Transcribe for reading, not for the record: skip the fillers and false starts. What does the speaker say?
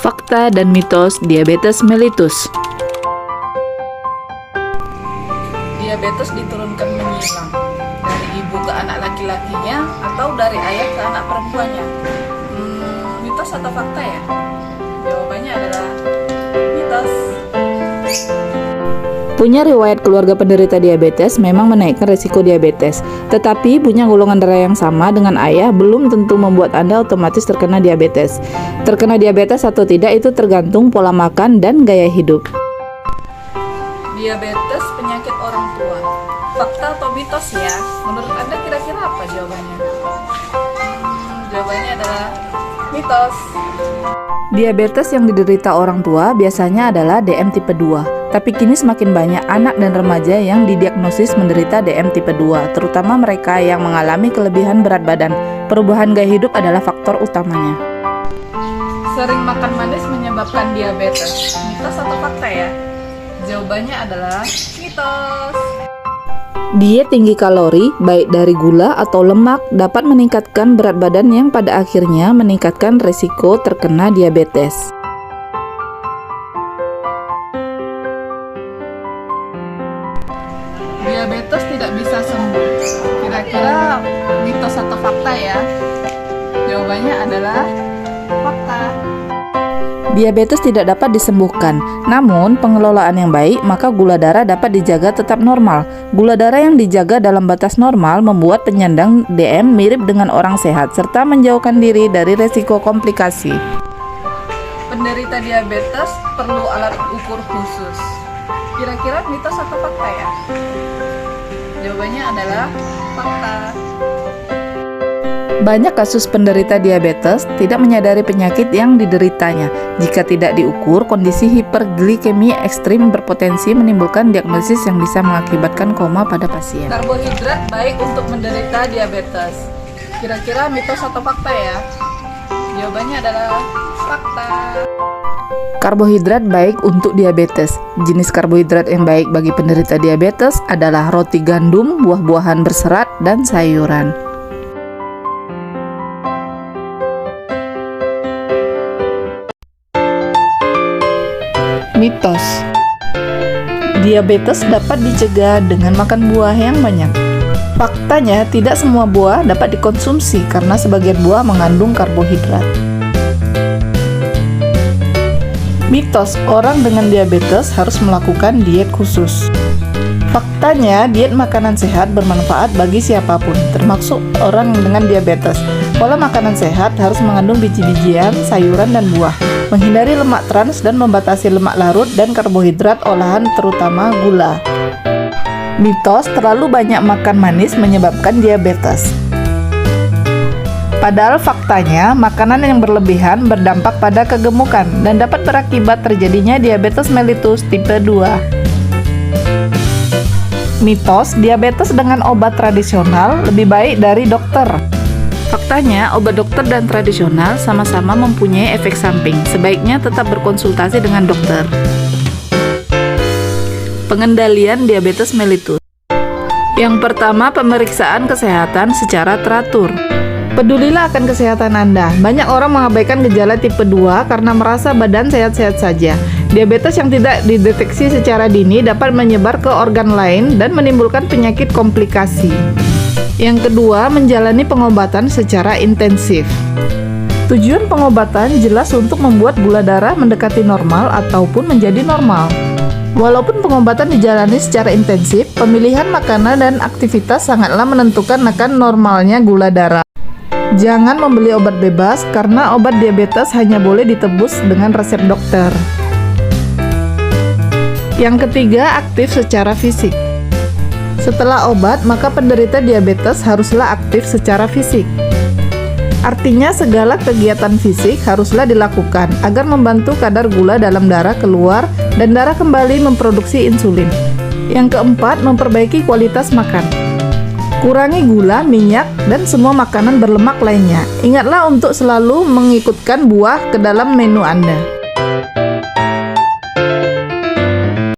Fakta dan mitos diabetes mellitus. Diabetes diturunkan menyilang dari ibu ke anak laki-lakinya atau dari ayah ke anak perempuannya. Mitos atau fakta ya? Jawabannya adalah mitos. Punya riwayat keluarga penderita diabetes memang menaikkan risiko diabetes, tetapi punya golongan darah yang sama dengan ayah belum tentu membuat Anda otomatis terkena diabetes. Terkena diabetes atau tidak itu tergantung pola makan dan gaya hidup. Diabetes penyakit orang tua. Fakta atau mitos ya? Menurut Anda kira-kira apa jawabannya? Jawabannya adalah mitos. Diabetes yang diderita orang tua biasanya adalah DM tipe 2. Tapi kini semakin banyak anak dan remaja yang didiagnosis menderita DM tipe 2, terutama mereka yang mengalami kelebihan berat badan. Perubahan gaya hidup adalah faktor utamanya. Sering makan manis menyebabkan diabetes. Mitos atau fakta ya? Jawabannya adalah mitos. Diet tinggi kalori, baik dari gula atau lemak, dapat meningkatkan berat badan yang pada akhirnya meningkatkan risiko terkena diabetes. Diabetes tidak bisa sembuh. Kira-kira mitos atau fakta ya? Jawabannya adalah fakta. Diabetes tidak dapat disembuhkan, namun pengelolaan yang baik maka gula darah dapat dijaga tetap normal. Gula darah yang dijaga dalam batas normal membuat penyandang DM mirip dengan orang sehat serta menjauhkan diri dari resiko komplikasi. Penderita diabetes perlu alat ukur khusus. Kira-kira mitos atau fakta ya? Jawabannya adalah fakta. Banyak kasus penderita diabetes tidak menyadari penyakit yang dideritanya. Jika tidak diukur, kondisi hiperglikemi ekstrim berpotensi menimbulkan diagnosis yang bisa mengakibatkan koma pada pasien. Karbohidrat baik untuk menderita diabetes. Kira-kira mitos atau fakta ya? Jawabannya adalah fakta. Karbohidrat baik untuk diabetes. Jenis karbohidrat yang baik bagi penderita diabetes adalah roti gandum, buah-buahan berserat, dan sayuran. Mitos. Diabetes dapat dicegah dengan makan buah yang banyak. Faktanya, tidak semua buah dapat dikonsumsi karena sebagian buah mengandung karbohidrat. Mitos, orang dengan diabetes harus melakukan diet khusus. Faktanya, diet makanan sehat bermanfaat bagi siapapun, termasuk orang dengan diabetes. Pola makanan sehat harus mengandung biji-bijian, sayuran, dan buah, menghindari lemak trans dan membatasi lemak larut dan karbohidrat olahan terutama gula. Mitos, terlalu banyak makan manis menyebabkan diabetes. Padahal faktanya, makanan yang berlebihan berdampak pada kegemukan dan dapat berakibat terjadinya diabetes mellitus tipe 2. Mitos, diabetes dengan obat tradisional lebih baik dari dokter. Faktanya, obat dokter dan tradisional sama-sama mempunyai efek samping. Sebaiknya tetap berkonsultasi dengan dokter. Pengendalian diabetes mellitus. Yang pertama, pemeriksaan kesehatan secara teratur. Pedulilah akan kesehatan Anda. Banyak orang mengabaikan gejala tipe 2 karena merasa badan sehat-sehat saja. Diabetes yang tidak dideteksi secara dini dapat menyebar ke organ lain dan menimbulkan penyakit komplikasi. Yang kedua, menjalani pengobatan secara intensif. Tujuan pengobatan jelas untuk membuat gula darah mendekati normal ataupun menjadi normal. Walaupun pengobatan dijalani secara intensif, pemilihan makanan dan aktivitas sangatlah menentukan akan normalnya gula darah. Jangan membeli obat bebas karena obat diabetes hanya boleh ditebus dengan resep dokter. Yang ketiga, aktif secara fisik. Setelah obat, maka penderita diabetes haruslah aktif secara fisik. Artinya segala kegiatan fisik haruslah dilakukan agar membantu kadar gula dalam darah keluar dan darah kembali memproduksi insulin. Yang keempat, memperbaiki kualitas makan. Kurangi gula, minyak, dan semua makanan berlemak lainnya. Ingatlah untuk selalu mengikutkan buah ke dalam menu Anda.